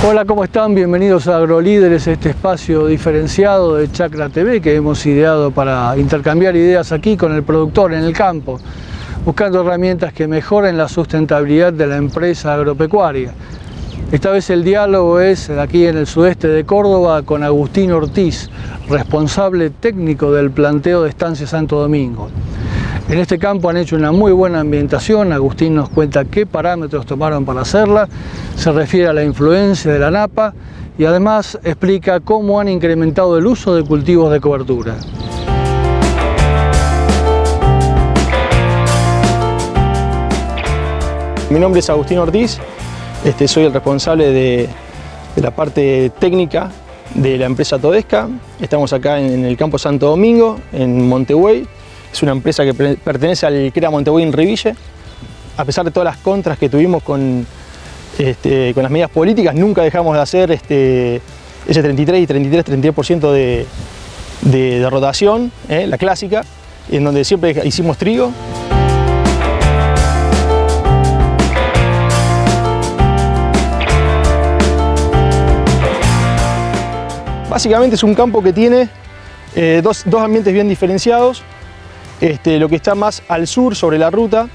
Hola, ¿cómo están? Bienvenidos a AgroLíderes, este espacio diferenciado de Chacra TV que hemos ideado para intercambiar ideas aquí con el productor en el campo, buscando herramientas que mejoren la sustentabilidad de la empresa agropecuaria. Esta vez el diálogo es aquí en el sudeste de Córdoba con Agustín Ortiz, responsable técnico del planteo de Estancia Santo Domingo. En este campo han hecho una muy buena ambientación. Agustín nos cuenta qué parámetros tomaron para hacerla, se refiere a la influencia de la napa y además explica cómo han incrementado el uso de cultivos de cobertura. Mi nombre es Agustín Ortiz, soy el responsable de la parte técnica de la empresa Todesca. Estamos acá en el campo Santo Domingo, en Montebuey. Es una empresa que pertenece al CREA Montebuey en Riville. A pesar de todas las contras que tuvimos con las medidas políticas, nunca dejamos de hacer ese 33 y 33% de rotación, la clásica, en donde siempre hicimos trigo. Básicamente es un campo que tiene dos ambientes bien diferenciados. Lo que está más al sur sobre la ruta,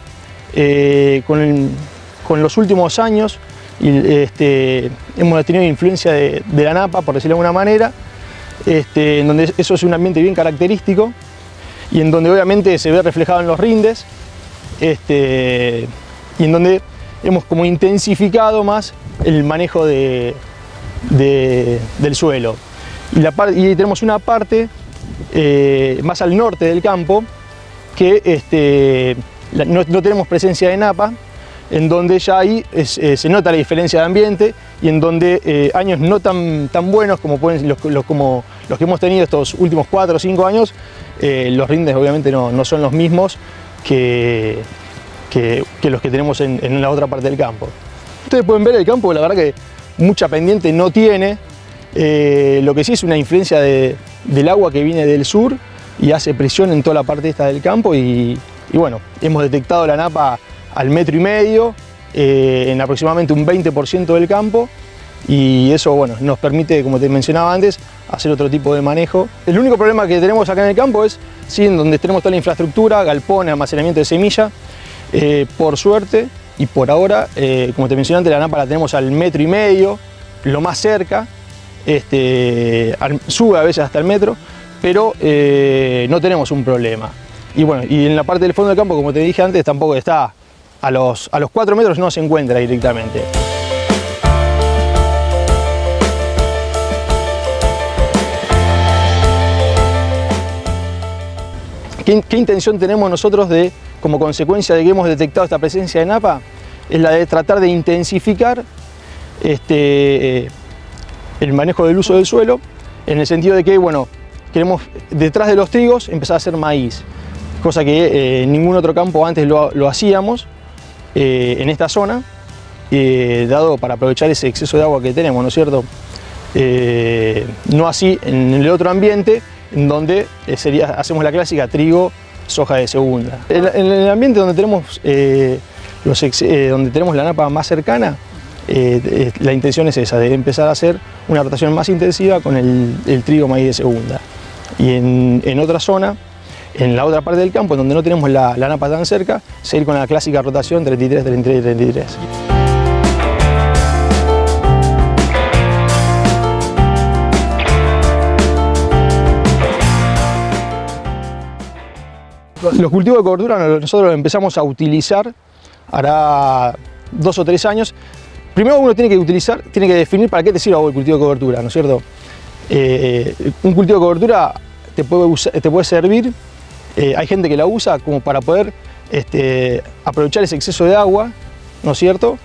con los últimos años hemos tenido influencia de la napa, por decirlo de alguna manera, en donde eso es un ambiente bien característico y en donde obviamente se ve reflejado en los rindes, y en donde hemos como intensificado más el manejo del suelo. Y tenemos una parte más al norte del campo que no tenemos presencia de napa, en donde ya ahí se nota la diferencia de ambiente y en donde años no tan buenos como los que hemos tenido estos últimos 4 o 5 años, los rindes obviamente no son los mismos que los que tenemos en la otra parte del campo. Ustedes pueden ver el campo, la verdad que mucha pendiente no tiene. Lo que sí es una influencia del agua que viene del sur y hace presión en toda la parte esta del campo y bueno, hemos detectado la napa al 1,5 metros, en aproximadamente un 20% del campo, y eso bueno, nos permite, como te mencionaba antes, hacer otro tipo de manejo. El único problema que tenemos acá en el campo es, sí, en donde tenemos toda la infraestructura, galpón, almacenamiento de semilla, por suerte y por ahora, como te mencioné antes, la napa la tenemos al 1,5 metros, lo más cerca, sube a veces hasta el metro, pero no tenemos un problema. Y bueno, y en la parte del fondo del campo, como te dije antes, tampoco está a los 4 metros, no se encuentra directamente. ¿Qué intención tenemos nosotros como consecuencia de que hemos detectado esta presencia de napa? Es la de tratar de intensificar el manejo del uso del suelo, en el sentido de que, bueno, queremos detrás de los trigos empezar a hacer maíz, cosa que en ningún otro campo antes lo hacíamos en esta zona, dado para aprovechar ese exceso de agua que tenemos, ¿no es cierto? No así en el otro ambiente, en donde hacemos la clásica trigo, soja de segunda. En el ambiente donde tenemos la napa más cercana, la intención es esa, de empezar a hacer una rotación más intensiva con el trigo maíz de segunda. Y en otra zona, en la otra parte del campo, en donde no tenemos la napa tan cerca, seguir con la clásica rotación 33, 33, 33. Los cultivos de cobertura nosotros los empezamos a utilizar hará 2 o 3 años. Primero uno tiene que definir para qué te sirve el cultivo de cobertura, ¿no es cierto? Un cultivo de cobertura te puede servir, hay gente que la usa como para poder aprovechar ese exceso de agua, ¿no es cierto?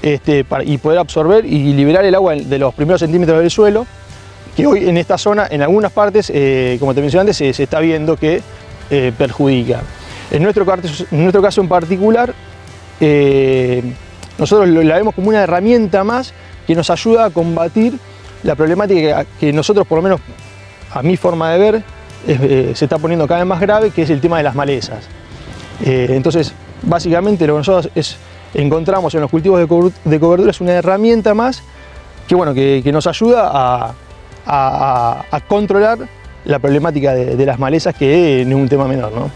Y poder absorber y liberar el agua de los primeros centímetros del suelo, que hoy en esta zona, en algunas partes, como te mencioné antes, se está viendo que perjudica. En nuestro caso en particular, nosotros la vemos como una herramienta más que nos ayuda a combatir la problemática que nosotros, por lo menos a mi forma de ver, se está poniendo cada vez más grave, que es el tema de las malezas. Entonces, básicamente lo que nosotros encontramos en los cultivos de cobertura es una herramienta más bueno, que nos ayuda a controlar la problemática de las malezas, que no es un tema menor, ¿no?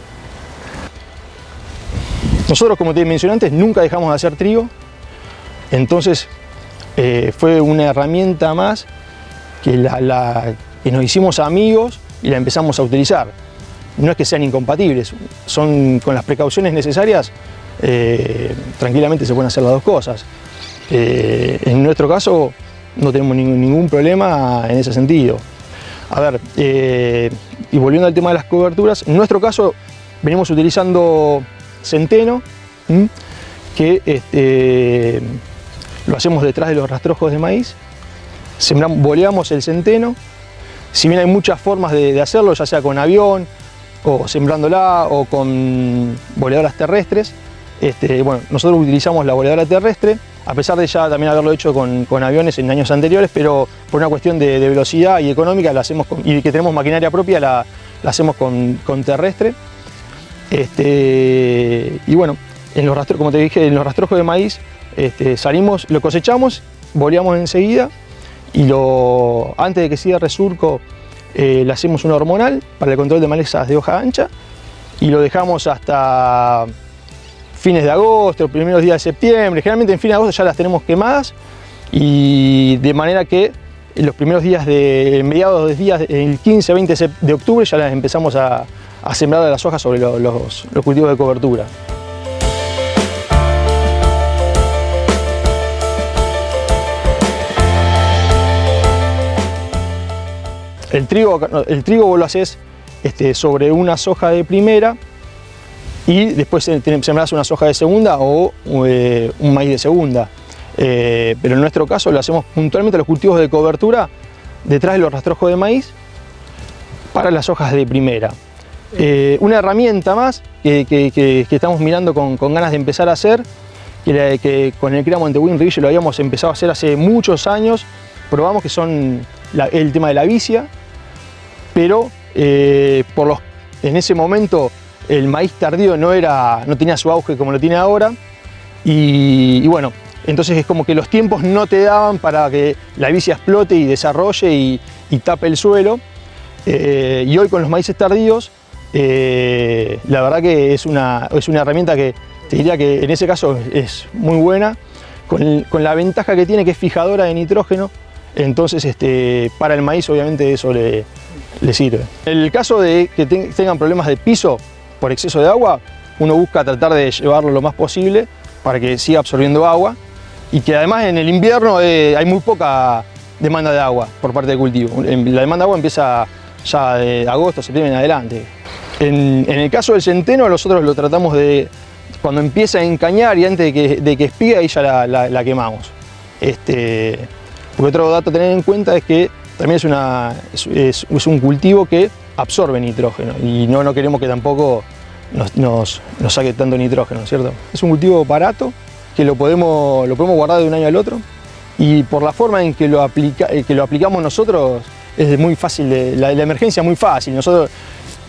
Nosotros, como te mencioné antes, nunca dejamos de hacer trigo, entonces fue una herramienta más que nos hicimos amigos y la empezamos a utilizar. No es que sean incompatibles, son con las precauciones necesarias, tranquilamente se pueden hacer las dos cosas. En nuestro caso no tenemos ningún problema en ese sentido. A ver, y volviendo al tema de las coberturas, en nuestro caso venimos utilizando centeno, que lo hacemos detrás de los rastrojos de maíz, boleamos el centeno. Si bien hay muchas formas de hacerlo, ya sea con avión, o sembrándola, o con boleadoras terrestres, bueno, nosotros utilizamos la boleadora terrestre, a pesar de ya también haberlo hecho con aviones en años anteriores, pero por una cuestión de velocidad y económica y que tenemos maquinaria propia, la hacemos con terrestre. Y bueno, como te dije, en los rastrojos de maíz salimos, lo cosechamos, boleamos enseguida, y antes de que cierre surco le hacemos una hormonal para el control de malezas de hoja ancha, y lo dejamos hasta fines de agosto, primeros días de septiembre. Generalmente en fines de agosto ya las tenemos quemadas, y de manera que en los primeros días mediados de días, el 15-20 de octubre, ya las empezamos a sembrar las hojas sobre los cultivos de cobertura. El trigo vos lo haces sobre una soja de primera, y después sembrás una soja de segunda o un maíz de segunda. Pero en nuestro caso lo hacemos puntualmente los cultivos de cobertura detrás de los rastrojos de maíz para las hojas de primera. Una herramienta más que estamos mirando con ganas de empezar a hacer, que con el CREA Montebuin Riville lo habíamos empezado a hacer hace muchos años. Probamos, que son el tema de la vicia, pero en ese momento el maíz tardío no tenía su auge como lo tiene ahora, y bueno, entonces es como que los tiempos no te daban para que la vicia explote y desarrolle y tape el suelo. Y hoy con los maíces tardíos, la verdad que es una herramienta que te diría que en ese caso es muy buena, con la ventaja que tiene, que es fijadora de nitrógeno. Entonces para el maíz obviamente eso le sirve. En el caso de que tengan problemas de piso por exceso de agua, uno busca tratar de llevarlo lo más posible para que siga absorbiendo agua, y que además en el invierno hay muy poca demanda de agua por parte del cultivo. La demanda de agua empieza ya de agosto, septiembre en adelante. En el caso del centeno, nosotros lo tratamos de, cuando empieza a encañar y antes de que espigue, ahí ya la quemamos. Porque otro dato a tener en cuenta es que también es un cultivo que absorbe nitrógeno, y no queremos que tampoco nos saque tanto nitrógeno, ¿cierto? Es un cultivo barato, que lo podemos guardar de un año al otro, y por la forma en que lo aplicamos nosotros es muy fácil, la emergencia es muy fácil. Nosotros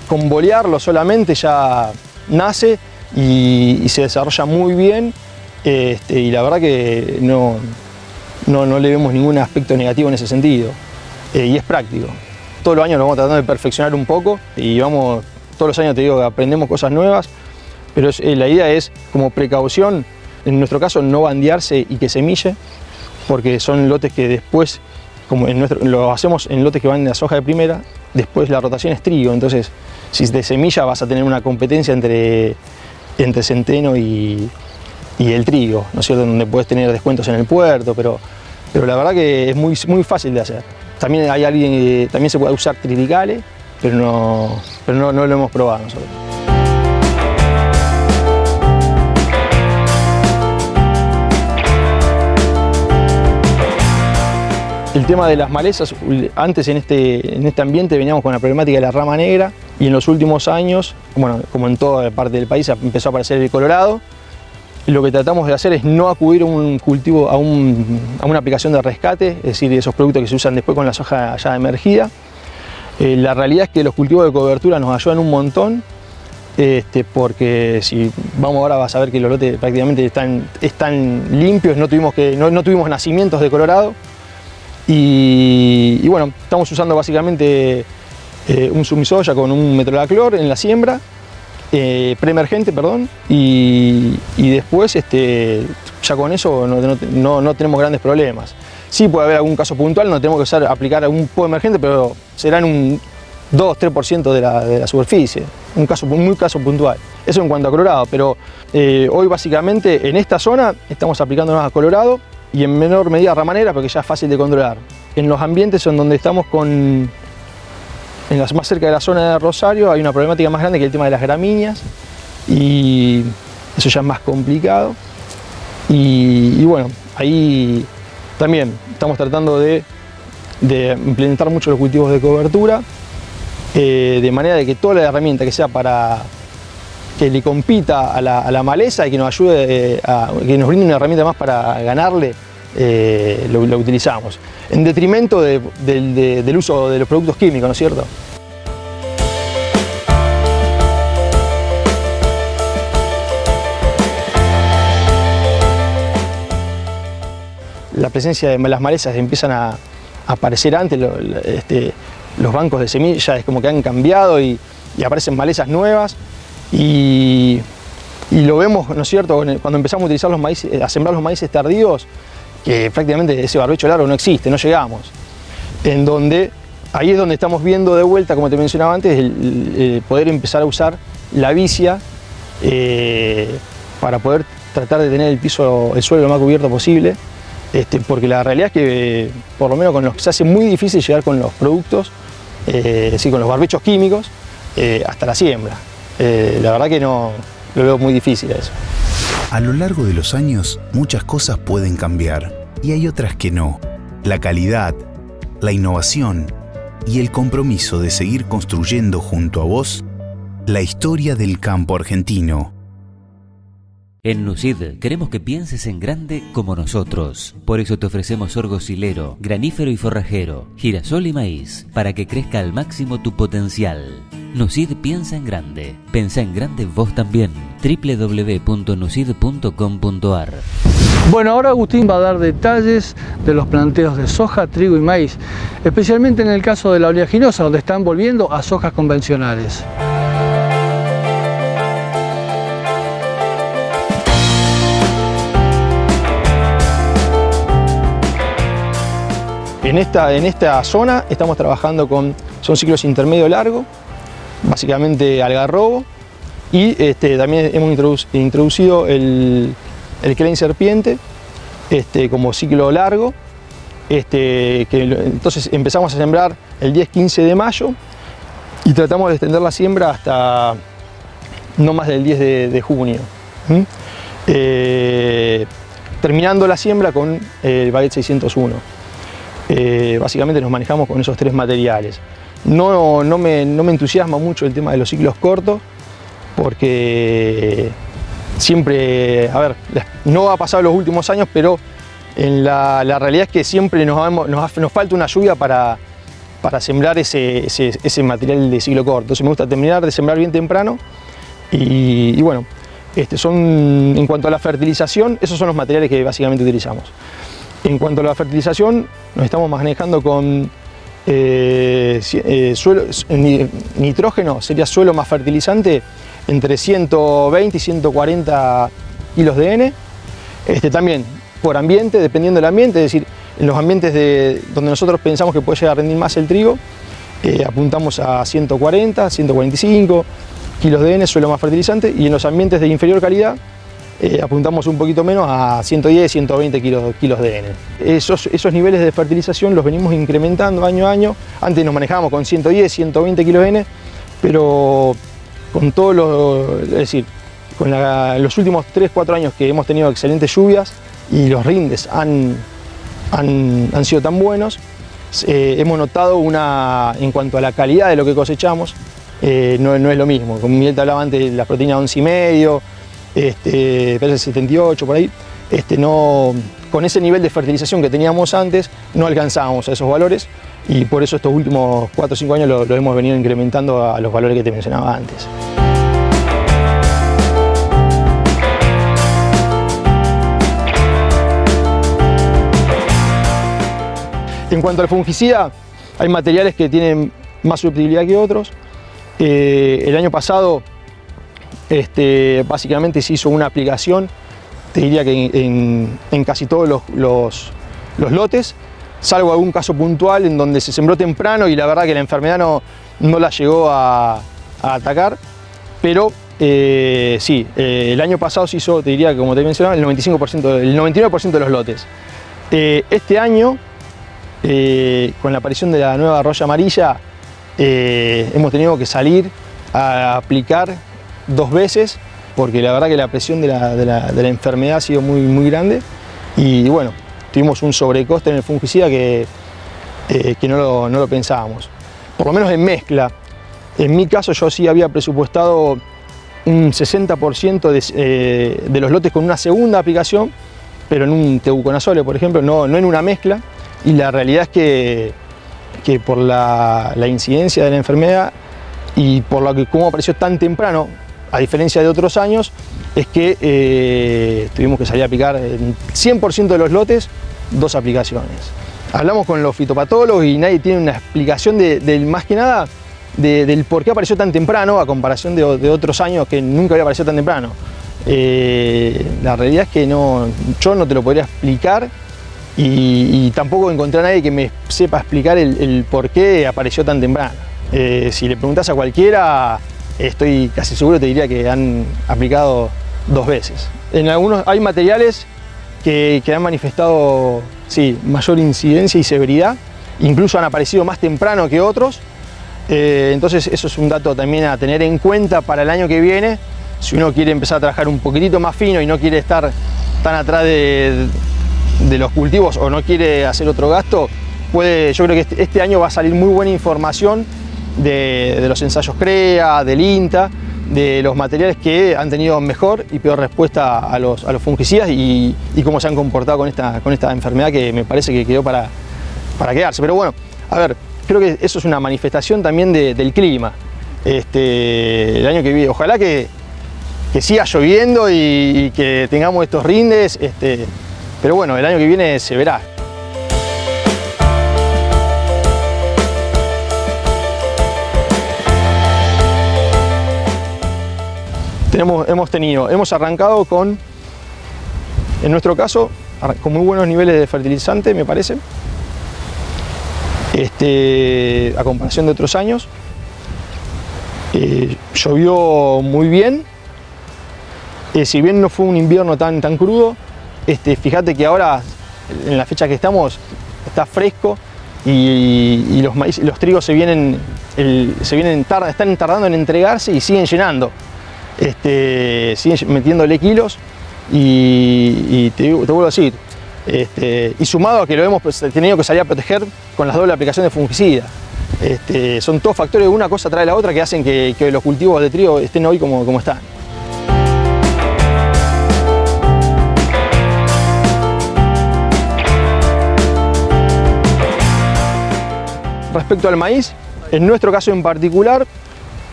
con bolearlo solamente ya nace y se desarrolla muy bien, y la verdad que no le vemos ningún aspecto negativo en ese sentido, y es práctico. Todos los años lo vamos tratando de perfeccionar un poco, y todos los años te digo que aprendemos cosas nuevas, pero la idea es, como precaución, en nuestro caso no bandearse y que semille, porque son lotes que después, como lo hacemos en lotes que van en la soja de primera, después la rotación es trigo. Entonces, si de semilla vas a tener una competencia entre centeno y el trigo, ¿no es cierto? Donde puedes tener descuentos en el puerto, pero la verdad que es muy fácil de hacer. También también se puede usar triticale, pero no lo hemos probado nosotros. El tema de las malezas, antes en este ambiente veníamos con la problemática de la rama negra, y en los últimos años, bueno, como en toda parte del país, empezó a aparecer el colorado. Lo que tratamos de hacer es no acudir a un cultivo, a una aplicación de rescate, es decir, esos productos que se usan después con la soja ya emergida. La realidad es que los cultivos de cobertura nos ayudan un montón, porque si vamos ahora vas a ver que los lotes prácticamente están limpios, no tuvimos nacimientos de colorado. Y bueno, estamos usando básicamente un Sumisoya con un Metolaclor en la siembra, preemergente, perdón, y después ya con eso no tenemos grandes problemas. Sí puede haber algún caso puntual, no tenemos que aplicar algún poemergente, pero será en un 2-3% de la superficie, un caso muy puntual. Eso en cuanto a Colorado, pero hoy básicamente en esta zona estamos aplicando a Colorado y en menor medida a Ramanera, porque ya es fácil de controlar. En los ambientes en donde estamos más cerca de la zona de Rosario hay una problemática más grande que el tema de las gramíneas, y eso ya es más complicado. Y bueno, ahí también estamos tratando de implementar mucho los cultivos de cobertura, de manera de que toda la herramienta que sea para que le compita a la maleza y que nos ayude, que nos brinde una herramienta más para ganarle, lo utilizamos, en detrimento del uso de los productos químicos, ¿no es cierto? La presencia de las malezas empiezan a aparecer antes, los bancos de semillas es como que han cambiado y aparecen malezas nuevas, y lo vemos, ¿no es cierto?, cuando empezamos a utilizar los maíces, a sembrar los maíces tardíos, que prácticamente ese barbecho largo no existe, no llegamos. Ahí es donde estamos viendo de vuelta, como te mencionaba antes, el poder empezar a usar la vicia para poder tratar de tener el suelo lo más cubierto posible. Porque la realidad es que, por lo menos con los que se hace muy difícil llegar con los productos, con los barbechos químicos, hasta la siembra. La verdad que no lo veo muy difícil a eso. A lo largo de los años, muchas cosas pueden cambiar y hay otras que no. La calidad, la innovación y el compromiso de seguir construyendo junto a vos la historia del campo argentino. En Nucid queremos que pienses en grande como nosotros. Por eso te ofrecemos sorgo silero, granífero y forrajero, girasol y maíz, para que crezca al máximo tu potencial. Nucid piensa en grande. Pensá en grande vos también. www.nucid.com.ar. Bueno, ahora Agustín va a dar detalles de los planteos de soja, trigo y maíz, especialmente en el caso de la oleaginosa, donde están volviendo a sojas convencionales. En esta zona estamos trabajando son ciclos intermedio largo, básicamente algarrobo, y también hemos introducido el Klein serpiente como ciclo largo. Entonces empezamos a sembrar el 10-15 de mayo y tratamos de extender la siembra hasta no más del 10 de junio. Terminando la siembra con el Baguette 601. Básicamente nos manejamos con esos tres materiales. No me entusiasma mucho el tema de los ciclos cortos, porque siempre, no ha pasado en los últimos años, pero la realidad es que siempre nos falta una lluvia para sembrar ese material de ciclo corto. Entonces me gusta terminar de sembrar bien temprano y bueno, en cuanto a la fertilización, esos son los materiales que básicamente utilizamos. En cuanto a la fertilización, nos estamos manejando con nitrógeno, sería suelo más fertilizante, entre 120 y 140 kilos de N. También por ambiente, dependiendo del ambiente, es decir, en los ambientes donde nosotros pensamos que puede llegar a rendir más el trigo, apuntamos a 140, 145 kilos de N, suelo más fertilizante, y en los ambientes de inferior calidad, apuntamos un poquito menos a 110, 120 kilos de N. Esos niveles de fertilización los venimos incrementando año a año. Antes nos manejábamos con 110, 120 kilos de N, pero con los últimos 3-4 años que hemos tenido excelentes lluvias y los rindes han sido tan buenos, hemos notado en cuanto a la calidad de lo que cosechamos, no es lo mismo. Como Miguel te hablaba antes de las proteínas 11,5, parece 78 por ahí, con ese nivel de fertilización que teníamos antes no alcanzábamos a esos valores, y por eso estos últimos 4 o 5 años lo hemos venido incrementando a los valores que te mencionaba antes. En cuanto al fungicida, hay materiales que tienen más susceptibilidad que otros. El año pasado básicamente se hizo una aplicación, te diría que en casi todos los lotes, salvo algún caso puntual en donde se sembró temprano y la verdad que la enfermedad no la llegó a atacar, pero sí, el año pasado se hizo, te diría que como te mencionaba, el 99% de los lotes. Este año, con la aparición de la nueva roya amarilla, hemos tenido que salir a aplicar 2 veces, porque la verdad que la presión de la enfermedad ha sido muy grande y bueno, tuvimos un sobrecoste en el fungicida que no lo pensábamos, por lo menos en mezcla. En mi caso yo sí había presupuestado un 60% de los lotes con una segunda aplicación, pero en un teuconazole, por ejemplo, no en una mezcla, y la realidad es que por la incidencia de la enfermedad y por lo que cómo apareció tan temprano, a diferencia de otros años, es que tuvimos que salir a aplicar en 100% de los lotes 2 aplicaciones. Hablamos con los fitopatólogos y nadie tiene una explicación más que nada del por qué apareció tan temprano a comparación de otros años que nunca había aparecido tan temprano. La realidad es que yo no te lo podría explicar y tampoco encontré a nadie que me sepa explicar el por qué apareció tan temprano. Si le preguntas a cualquiera, estoy casi seguro te diría que han aplicado 2 veces. En algunos hay materiales que han manifestado sí, mayor incidencia y severidad, incluso han aparecido más temprano que otros. Entonces eso es un dato también a tener en cuenta para el año que viene. Si uno quiere empezar a trabajar un poquitito más fino y no quiere estar tan atrás de los cultivos o no quiere hacer otro gasto, yo creo que este año va a salir muy buena información de los ensayos CREA, del INTA, de los materiales que han tenido mejor y peor respuesta a los fungicidas y cómo se han comportado con esta enfermedad que me parece que quedó para quedarse. Pero bueno, a ver, creo que eso es una manifestación también del clima. El año que viene, ojalá que siga lloviendo y que tengamos estos rindes, pero bueno, el año que viene se verá. Hemos arrancado en nuestro caso, con muy buenos niveles de fertilizante, me parece, a comparación de otros años. Llovió muy bien, si bien no fue un invierno tan crudo, fíjate que ahora, en la fecha que estamos, está fresco y los trigos están tardando en entregarse y siguen llenando. Siguen metiéndole kilos y te vuelvo a decir, y sumado a que lo hemos tenido que salir a proteger con las doble aplicación de fungicida. Son todos factores, una cosa trae la otra, que hacen que los cultivos de trigo estén hoy como están. Respecto al maíz, en nuestro caso en particular,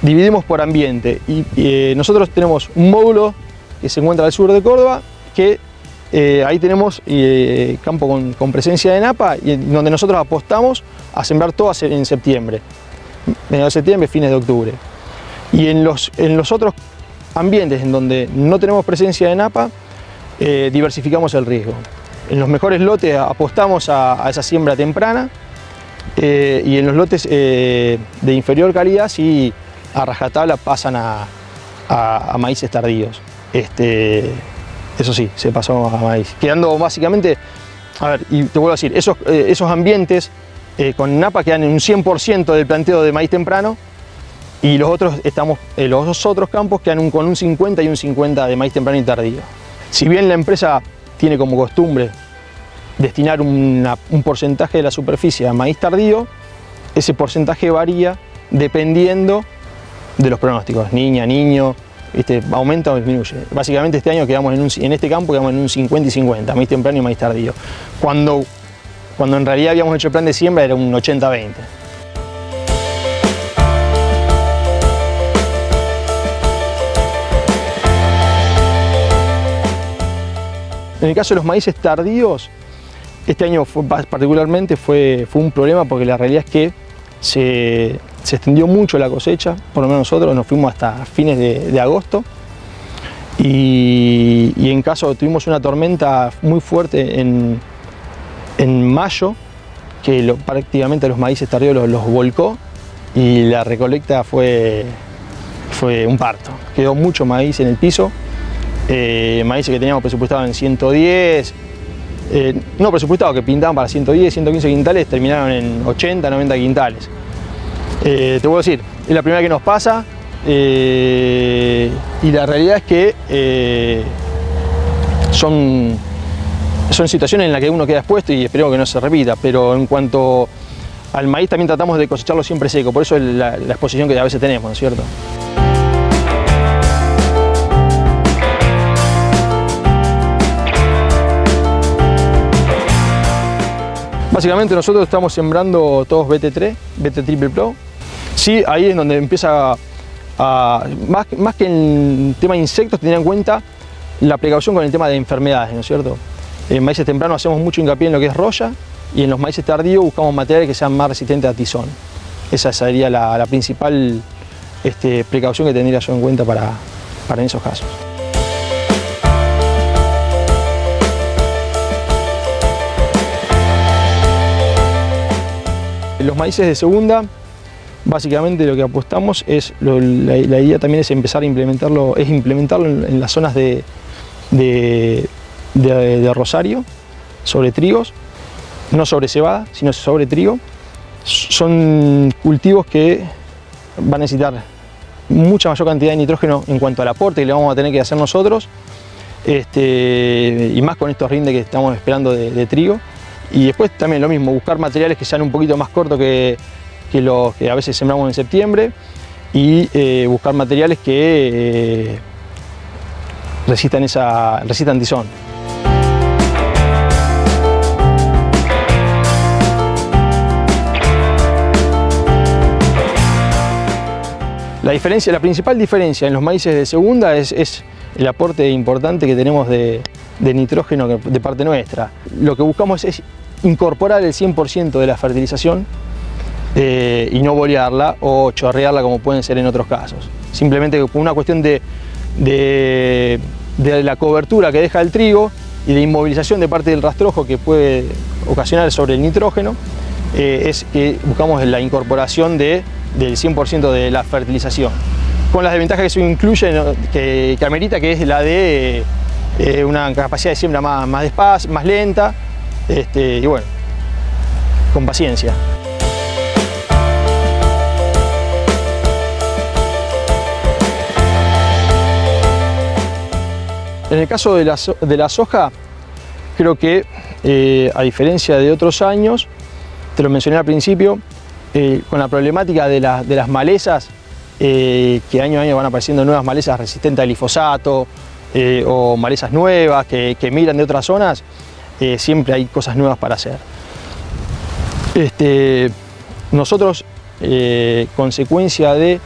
dividimos por ambiente y nosotros tenemos un módulo que se encuentra al sur de Córdoba, que ahí tenemos campo con presencia de napa y donde nosotros apostamos a sembrar todo en septiembre, mediados de septiembre, fines de octubre. Y en los otros ambientes en donde no tenemos presencia de napa, diversificamos el riesgo. En los mejores lotes apostamos a esa siembra temprana y en los lotes de inferior calidad sí a rajatabla pasan a maíces tardíos. Eso sí, se pasó a maíz. Quedando básicamente, a ver, y te vuelvo a decir, esos ambientes con napa quedan en un 100% del planteo de maíz temprano y los dos otros campos quedan con un 50 y un 50 de maíz temprano y tardío. Si bien la empresa tiene como costumbre destinar un porcentaje de la superficie a maíz tardío, ese porcentaje varía dependiendo de los pronósticos, niña, niño, aumenta o disminuye. Básicamente este año en este campo quedamos en un 50 y 50, maíz temprano y maíz tardío, cuando en realidad habíamos hecho el plan de siembra era un 80-20. En el caso de los maíces tardíos, Este año particularmente fue un problema porque la realidad es que se extendió mucho la cosecha, por lo menos nosotros nos fuimos hasta fines de agosto y en caso tuvimos una tormenta muy fuerte en mayo que prácticamente los maíces tardíos los volcó y la recolecta fue un parto. Quedó mucho maíz en el piso, maíces que teníamos presupuestado en 110, no presupuestado, que pintaban para 110, 115 quintales, terminaron en 80, 90 quintales. Te puedo decir, es la primera que nos pasa y la realidad es que son situaciones en las que uno queda expuesto y esperemos que no se repita, pero en cuanto al maíz también tratamos de cosecharlo siempre seco, por eso es la exposición que a veces tenemos, ¿no es cierto? Básicamente nosotros estamos sembrando todos BT3, BT Triple Pro. Sí, ahí es donde empieza más que en tema de insectos, tener en cuenta la precaución con el tema de enfermedades, ¿no es cierto? En maíces tempranos hacemos mucho hincapié en lo que es roya y en los maíces tardíos buscamos materiales que sean más resistentes a tizón. Esa sería la principal precaución que tendría yo en cuenta para en esos casos. Los maíces de segunda, básicamente lo que apostamos es, la idea también es empezar a implementarlo en las zonas de rosario, sobre trigos, no sobre cebada, sino sobre trigo. Son cultivos que van a necesitar mucha mayor cantidad de nitrógeno en cuanto al aporte que le vamos a tener que hacer nosotros, y más con estos rindes que estamos esperando de trigo. Y después también lo mismo, buscar materiales que sean un poquito más cortos que los que a veces sembramos en septiembre y buscar materiales que resistan tizón. La principal diferencia en los maíces de segunda es el aporte importante que tenemos de nitrógeno de parte nuestra. Lo que buscamos es incorporar el 100% de la fertilización y no bolearla o chorrearla como pueden ser en otros casos. Simplemente por una cuestión de la cobertura que deja el trigo y de inmovilización de parte del rastrojo que puede ocasionar sobre el nitrógeno, es que buscamos la incorporación del 100% de la fertilización. Con las desventajas que eso incluye, que amerita, que es la de una capacidad de siembra más despacio, más lenta, y bueno, con paciencia. En el caso de la soja, creo que a diferencia de otros años, te lo mencioné al principio, con la problemática de las malezas, que año a año van apareciendo nuevas malezas resistentes al glifosato, o malezas nuevas que migran de otras zonas, siempre hay cosas nuevas para hacer. Nosotros, consecuencia de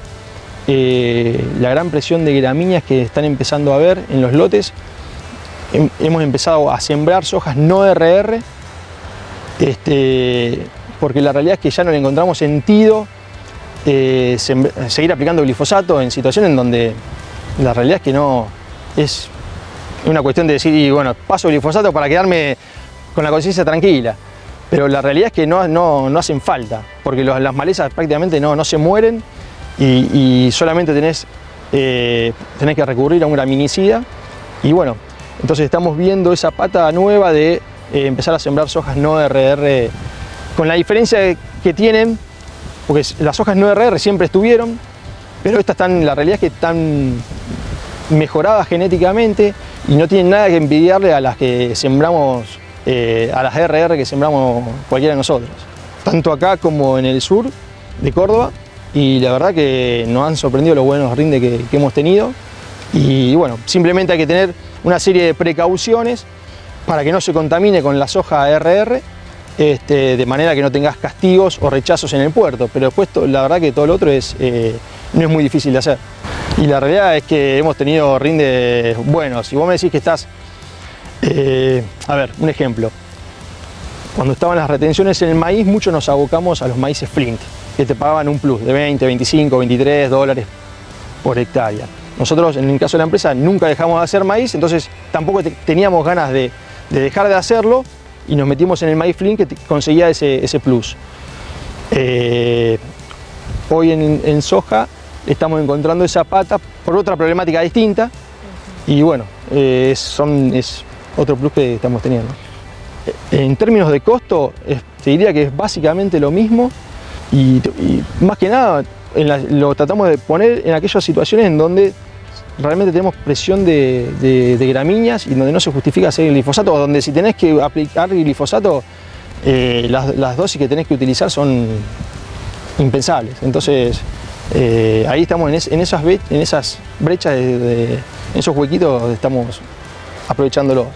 la gran presión de gramíneas que están empezando a haber en los lotes, hemos empezado a sembrar sojas no RR, porque la realidad es que ya no le encontramos sentido seguir aplicando glifosato en situaciones en donde la realidad es que no es una cuestión de decir, y bueno, paso glifosato para quedarme con la conciencia tranquila, pero la realidad es que no hacen falta, porque las malezas prácticamente no se mueren y solamente tenés que recurrir a un graminicida. Y bueno, entonces estamos viendo esa pata nueva de empezar a sembrar sojas no RR, con la diferencia que tienen, porque las sojas no RR siempre estuvieron, pero estas la realidad es que están mejoradas genéticamente y no tienen nada que envidiarle a las que sembramos, a las RR que sembramos cualquiera de nosotros, tanto acá como en el sur de Córdoba, y la verdad que nos han sorprendido los buenos rindes que hemos tenido. Y bueno, simplemente hay que tener una serie de precauciones para que no se contamine con la soja RR, de manera que no tengas castigos o rechazos en el puerto, pero después la verdad que todo lo otro no es muy difícil de hacer. Y la realidad es que hemos tenido rindes buenos. Si vos me decís que estás, a ver, un ejemplo, cuando estaban las retenciones en el maíz, muchos nos abocamos a los maíces Flint, que te pagaban un plus de 20, 25, 23 dólares por hectárea. Nosotros, en el caso de la empresa, nunca dejamos de hacer maíz, entonces tampoco teníamos ganas de dejar de hacerlo y nos metimos en el maíz Flint que conseguía ese plus. Hoy en soja estamos encontrando esa pata por otra problemática distinta y bueno, es otro plus que estamos teniendo. En términos de costo, te diría que es básicamente lo mismo y más que nada lo tratamos de poner en aquellas situaciones en donde realmente tenemos presión de gramíneas y donde no se justifica hacer el glifosato, o donde si tenés que aplicar el glifosato, las dosis que tenés que utilizar son impensables. Entonces ahí estamos en esas brechas, en esos huequitos estamos aprovechándolo.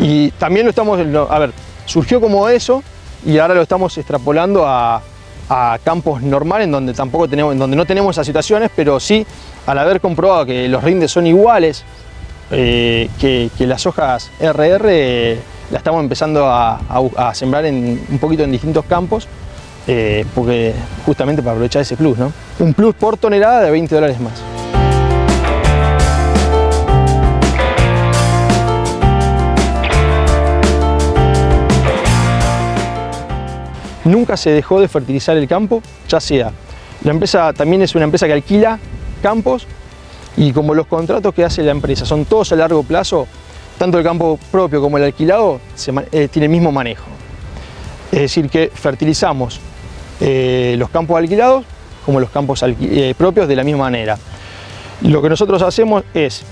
Y también surgió como eso y ahora lo estamos extrapolando a campos normales donde donde no tenemos esas situaciones, pero sí, al haber comprobado que los rindes son iguales que las hojas RR, la estamos empezando a sembrar un poquito en distintos campos, porque justamente para aprovechar ese plus, ¿no? Un plus por tonelada de 20 dólares más. Nunca se dejó de fertilizar el campo, ya sea. La empresa también es una empresa que alquila campos y como los contratos que hace la empresa son todos a largo plazo, tanto el campo propio como el alquilado tiene el mismo manejo. Es decir, que fertilizamos los campos alquilados como los campos propios de la misma manera. Lo que nosotros hacemos es,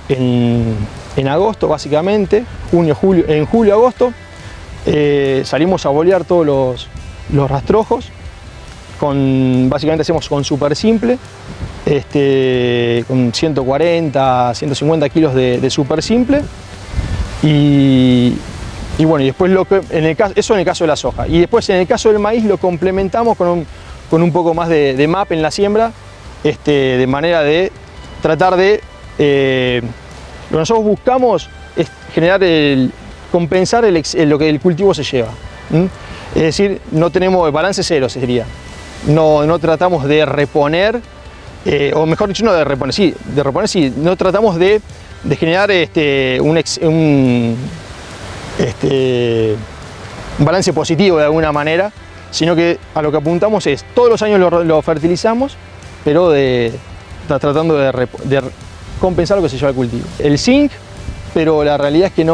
en agosto básicamente, en julio, agosto, salimos a bolear todos los rastrojos, básicamente hacemos con super simple, con 140, 150 kilos de super simple y bueno, y después eso en el caso de la soja, y después en el caso del maíz lo complementamos con un poco más de MAP en la siembra, de manera de tratar de, lo que nosotros buscamos es generar compensar lo que el cultivo se lleva. Es decir, no tenemos balance cero, sería. No tratamos de reponer, o mejor dicho, no de reponer, sí, no tratamos de generar un balance positivo de alguna manera, sino que a lo que apuntamos es, todos los años lo fertilizamos, pero tratando de compensar lo que se lleva el cultivo. El zinc, pero la realidad es que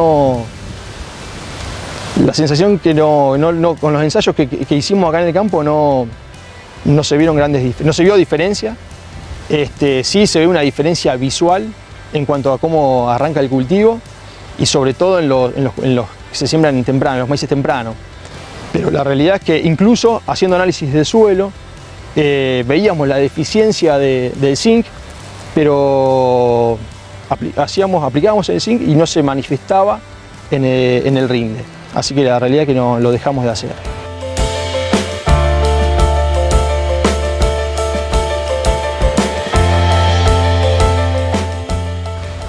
la sensación que con los ensayos que hicimos acá en el campo no se vieron no se vio diferencia. Sí se ve una diferencia visual en cuanto a cómo arranca el cultivo y sobre todo en los que se siembran temprano, los maíces tempranos. Pero la realidad es que incluso haciendo análisis de suelo veíamos la deficiencia del zinc, pero aplicábamos el zinc y no se manifestaba en el rinde. Así que la realidad es que no lo dejamos de hacer.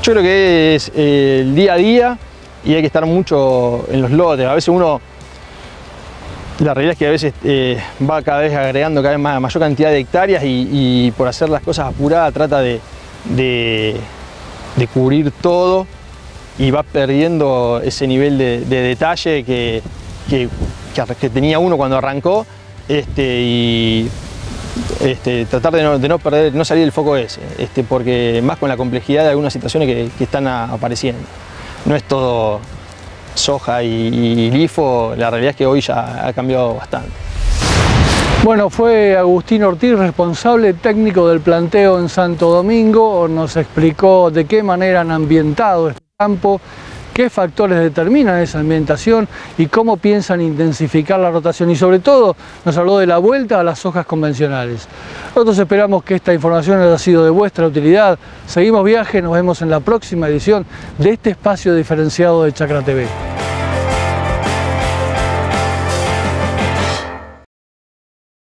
Yo creo que es el día a día y hay que estar mucho en los lotes. A veces la realidad es que a veces va cada vez agregando cada vez mayor cantidad de hectáreas y por hacer las cosas apuradas trata de cubrir todo y va perdiendo ese nivel de detalle que tenía uno cuando arrancó, y tratar de no salir del foco ese, porque más con la complejidad de algunas situaciones que están apareciendo. No es todo soja y glifo, la realidad es que hoy ya ha cambiado bastante. Bueno, fue Agustín Ortiz, responsable técnico del planteo en Santo Domingo, nos explicó de qué manera han ambientado este campo, qué factores determinan esa ambientación y cómo piensan intensificar la rotación, y sobre todo nos habló de la vuelta a las hojas convencionales. Nosotros esperamos que esta información haya sido de vuestra utilidad. Seguimos viaje, nos vemos en la próxima edición de este espacio diferenciado de Chacra TV.